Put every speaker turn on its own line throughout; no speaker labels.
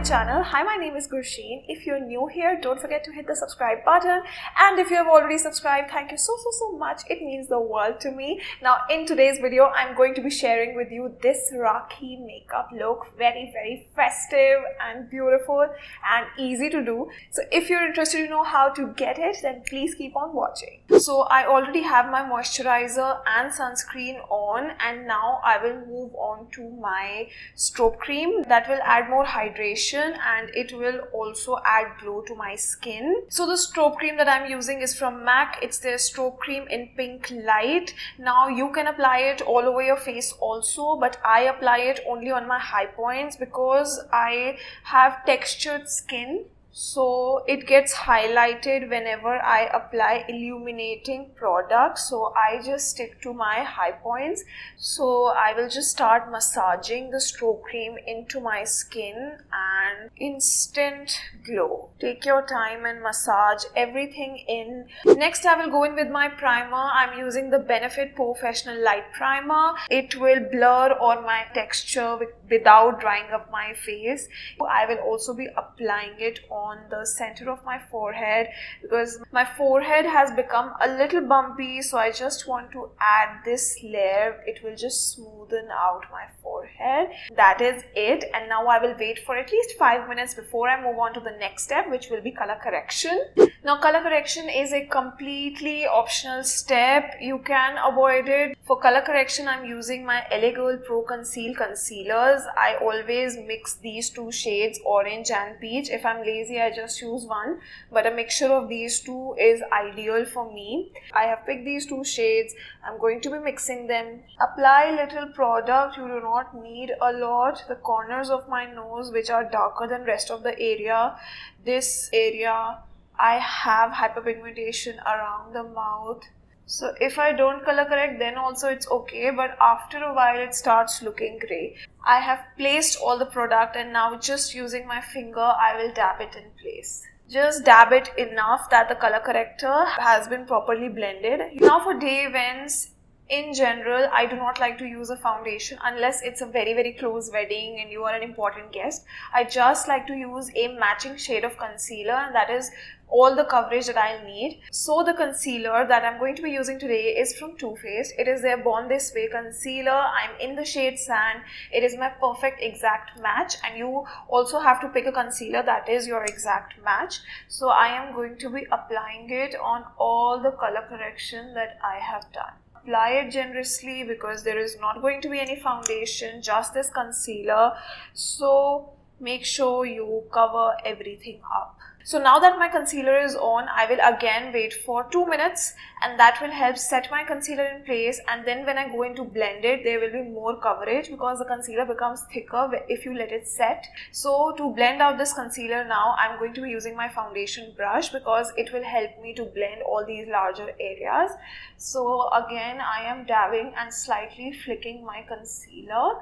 channel. Hi, my name is Gursheen. If you're new here, don't forget to hit the subscribe button, and if you have already subscribed, thank you so much. It means the world to me. Now in today's video, I'm going to be sharing with you this Rakhi makeup look. Very festive and beautiful and easy to do. So if you're interested to know how to get it, then please keep on watching. So I already have my moisturizer and sunscreen on, and now I will move on to my strobe cream that will add more hydration and it will also add glow to my skin. So the strobe cream that I'm using is from MAC. It's their strobe cream in Pinklite. Now you can apply it all over your face also, but I apply it only on my high points because I have textured skin. So it gets highlighted whenever I apply illuminating products, so I just stick to my high points. So I will just start massaging the strobe cream into my skin and instant glow. Take your time and massage everything in. Next I will go in with my primer. I'm using the Benefit Porefessional Light Primer. It will blur on my texture without drying up my face. I will also be applying it on the center of my forehead because my forehead has become a little bumpy, so I just want to add this layer. It will just smoothen out my forehead. That is it. And now I will wait for at least 5 minutes before I move on to the next step, which will be color correction. Now color correction is a completely optional step. You can avoid it. For color correction, I'm using my LA Girl Pro Conceal concealers. I always mix these two shades, orange and peach. If I'm lazy, I just use one, but a mixture of these two is ideal for me. I have picked these two shades. I'm going to be mixing them. Apply little product. You do not need a lot. The corners of my nose, which are darker than rest of the area, this area I have hyperpigmentation around the mouth. So if I don't color correct, then also it's okay, but after a while it starts looking grey. I have placed all the product and now just using my finger, I will dab it in place. Just dab it enough that the color corrector has been properly blended. Now for day events, in general, I do not like to use a foundation unless it's a very close wedding and you are an important guest. I just like to use a matching shade of concealer, and that is all the coverage that I'll need. So the concealer that I'm going to be using today is from Too Faced. It is their Born This Way concealer. I'm in the shade Sand. It is my perfect exact match, and you also have to pick a concealer that is your exact match. So I am going to be applying it on all the color correction that I have done. Apply it generously because there is not going to be any foundation, just this concealer. So make sure you cover everything up. So now that my concealer is on, I will again wait for 2 minutes, and that will help set my concealer in place. And then when I go in to blend it, there will be more coverage because the concealer becomes thicker if you let it set. So to blend out this concealer now, I'm going to be using my foundation brush because it will help me to blend all these larger areas. So again, I am dabbing and slightly flicking my concealer.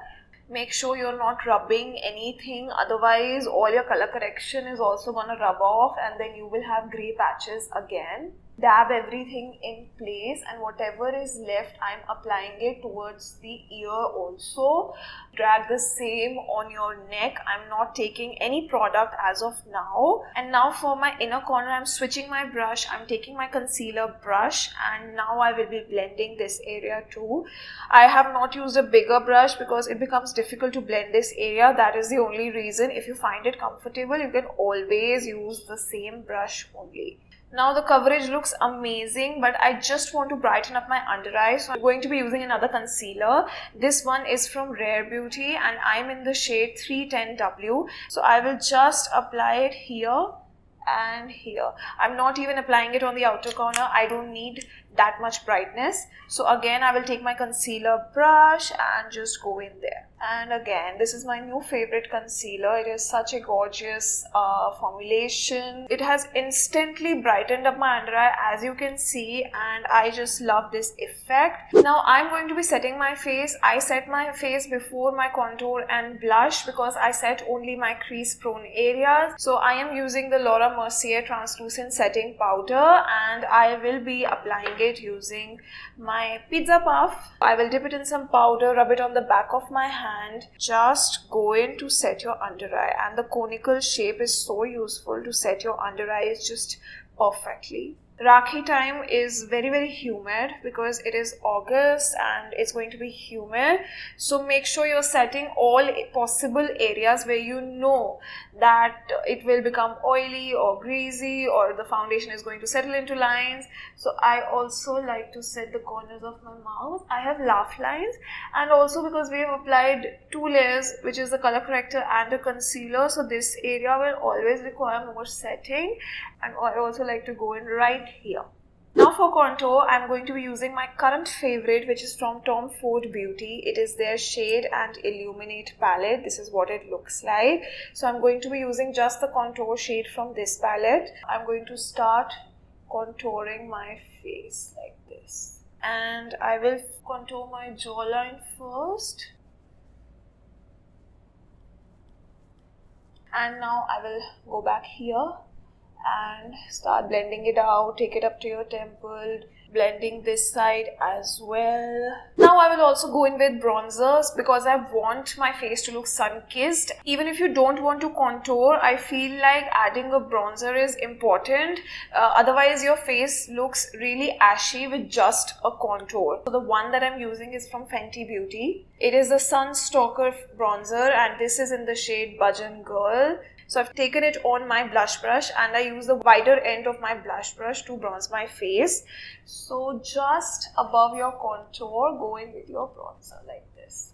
Make sure you're not rubbing anything, otherwise all your color correction is also gonna rub off and then you will have grey patches again. Dab everything in place, and whatever is left, I'm applying it towards the ear also. Drag the same on your neck. I'm not taking any product as of now. And now for my inner corner, I'm switching my brush. I'm taking my concealer brush, and now I will be blending this area too. I have not used a bigger brush because it becomes difficult to blend this area. That is the only reason. If you find it comfortable, you can always use the same brush only. Now the coverage looks amazing, but I just want to brighten up my under eye, so I'm going to be using another concealer. This one is from Rare Beauty and I'm in the shade 310W. So I will just apply it here and here. I'm not even applying it on the outer corner. I don't need that much brightness. So again, I will take my concealer brush and just go in there. And again, this is my new favorite concealer. It is such a gorgeous formulation. It has instantly brightened up my under eye, as you can see, and I just love this effect. Now I'm going to be setting my face. I set my face before my contour and blush because I set only my crease prone areas. So I am using the MERCIER translucent setting powder and I will be applying it it using my pizza puff. I will dip it in some powder, rub it on the back of my hand. Just go in to set your under eye, and the conical shape is so useful to set your under eyes just perfectly. Rakhi time is very humid because it is August and it's going to be humid. So make sure you're setting all possible areas where you know that it will become oily or greasy or the foundation is going to settle into lines. So I also like to set the corners of my mouth. I have laugh lines, and also because we have applied 2 layers, which is the color corrector and a concealer, so this area will always require more setting, and I also like to go in right here. Now for contour, I'm going to be using my current favorite, which is from Tom Ford Beauty. It is their Shade and Illuminate palette. This is what it looks like. So I'm going to be using just the contour shade from this palette. I'm going to start contouring my face like this. And I will contour my jawline first. And now I will go back here and start blending it out, take it up to your temple, blending this side as well. Now I will also go in with bronzers because I want my face to look sun-kissed. Even if you don't want to contour, I feel like adding a bronzer is important. Otherwise your face looks really ashy with just a contour. So the one that I'm using is from Fenty Beauty. It is the Stalk'r bronzer, and this is in the shade Bajan Girl. So I've taken it on my blush brush and I use the wider end of my blush brush to bronze my face. So just above your contour, go in with your bronzer like this.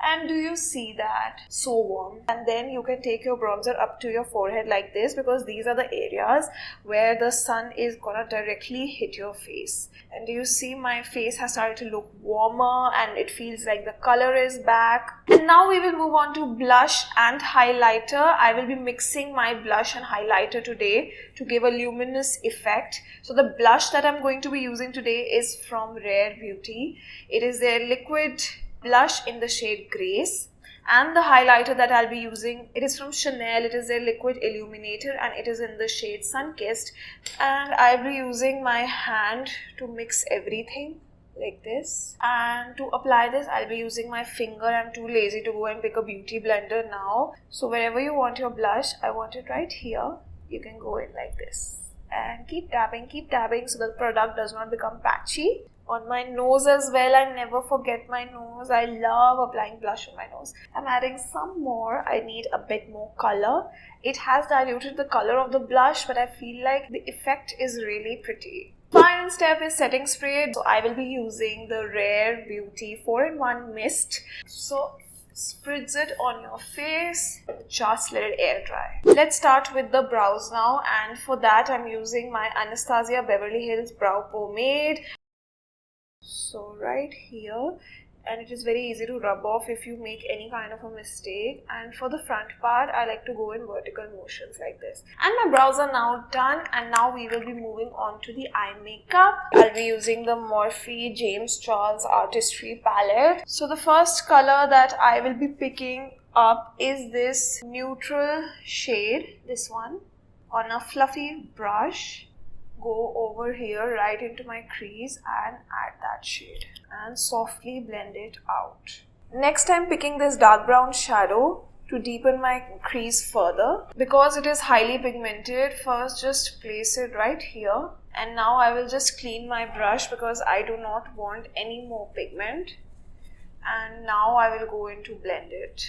And do you see that? So warm. And then you can take your bronzer up to your forehead like this, because these are the areas where the sun is gonna directly hit your face. And do you see my face has started to look warmer and it feels like the color is back. And now we will move on to blush and highlighter. I will be mixing my blush and highlighter today to give a luminous effect. So the blush that I'm going to be using today is from Rare Beauty. It is their liquid blush in the shade Grace, and the highlighter that I'll be using, it is from Chanel. It is their liquid illuminator and it is in the shade Sunkissed, and I'll be using my hand to mix everything like this. And to apply this, I'll be using my finger. I'm too lazy to go and pick a beauty blender now. So wherever you want your blush, I want it right here. You can go in like this and keep dabbing so the product does not become patchy. On my nose as well, I never forget my nose. I love applying blush on my nose. I'm adding some more. I need a bit more color. It has diluted the color of the blush, but I feel like the effect is really pretty. Final step is setting spray. So I will be using the Rare Beauty 4-in-1 Mist. So spritz it on your face, just let it air dry. Let's start with the brows now, and for that I'm using my Anastasia Beverly Hills Brow Pomade. So right here, and it is very easy to rub off if you make any kind of a mistake. And for the front part, I like to go in vertical motions like this. And my brows are now done, and now we will be moving on to the eye makeup. I'll be using the Morphe James Charles Artistry palette. So the first color that I will be picking up is this neutral shade, this one. On a fluffy brush, go over here right into my crease and add that shade and softly blend it out. Next, I'm picking this dark brown shadow to deepen my crease further. Because it is highly pigmented, first just place it right here, and now I will just clean my brush because I do not want any more pigment. And now I will go in to blend it,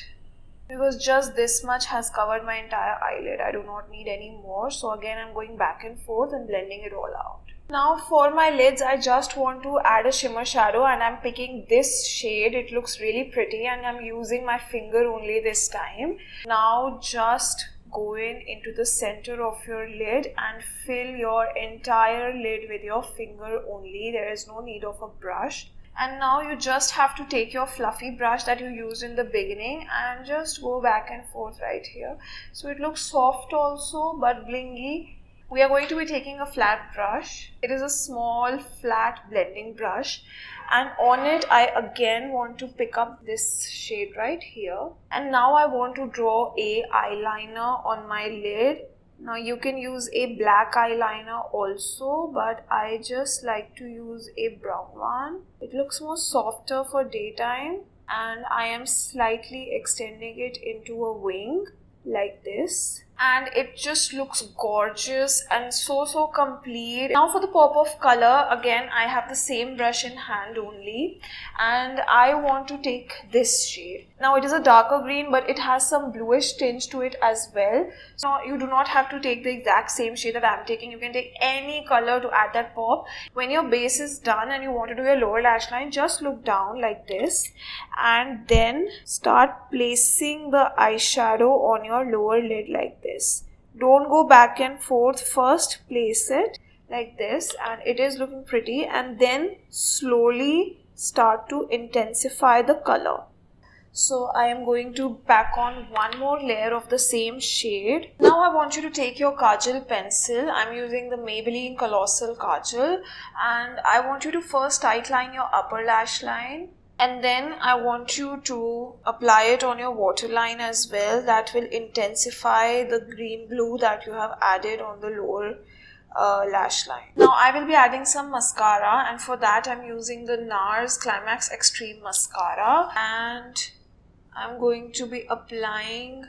because just this much has covered my entire eyelid. I do not need any more. So again, I'm going back and forth and blending it all out. Now for my lids, I just want to add a shimmer shadow, and I'm picking this shade. It looks really pretty and I'm using my finger only this time. Now just go into the center of your lid and fill your entire lid with your finger only. There is no need of a brush. And now you just have to take your fluffy brush that you used in the beginning and just go back and forth right here. So it looks soft also but blingy. We are going to be taking a flat brush. It is a small flat blending brush, and on it I again want to pick up this shade right here. And now I want to draw a eyeliner on my lid Now you can use a black eyeliner also, but I just like to use a brown one. It looks more softer for daytime, and I am slightly extending it into a wing like this, and it just looks gorgeous and so complete. Now for the pop of color, again I have the same brush in hand only, and I want to take this shade. Now it is a darker green, but it has some bluish tinge to it as well. So you do not have to take the exact same shade that I'm taking. You can take any color to add that pop. When your base is done and you want to do your lower lash line, just look down like this and then start placing the eyeshadow on your lower lid like this. Don't go back and forth. First place it like this, and it is looking pretty, and then slowly start to intensify the color. So I am going to pack on one more layer of the same shade. Now I want you to take your kajal pencil. I'm using the Maybelline Colossal Kajal, and I want you to first outline your upper lash line, and then I want you to apply it on your waterline as well. That will intensify the green blue that you have added on the lower lash line. Now I will be adding some mascara, and for that I'm using the NARS Climax Extreme Mascara, and I'm going to be applying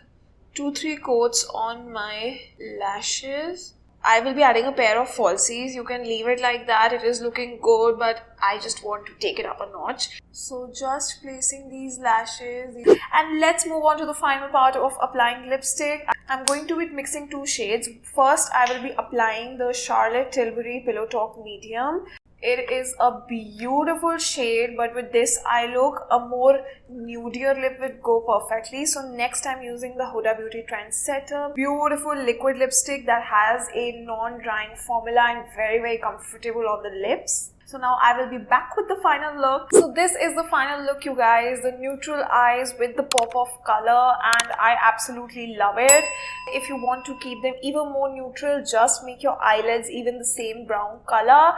2-3 coats on my lashes. I will be adding a pair of falsies. You can leave it like that. It is looking good, but I just want to take it up a notch. So just placing these lashes, and let's move on to the final part of applying lipstick. I'm going to be mixing 2 shades. First, I will be applying the Charlotte Tilbury Pillow Talk Medium. It is a beautiful shade, but with this eye look, a more nudier lip would go perfectly. So next I'm using the Huda Beauty Trendsetter. Beautiful liquid lipstick that has a non-drying formula and very comfortable on the lips. So now I will be back with the final look. So this is the final look, you guys. The neutral eyes with the pop of color, and I absolutely love it. If you want to keep them even more neutral, just make your eyelids even the same brown color,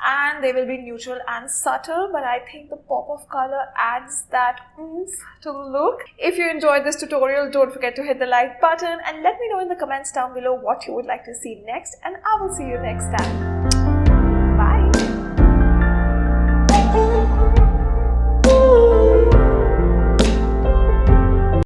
and they will be neutral and subtle, but I think the pop of color adds that oomph to the look. If you enjoyed this tutorial, don't forget to hit the like button and let me know in the comments down below what you would like to see next, and I will see you next time.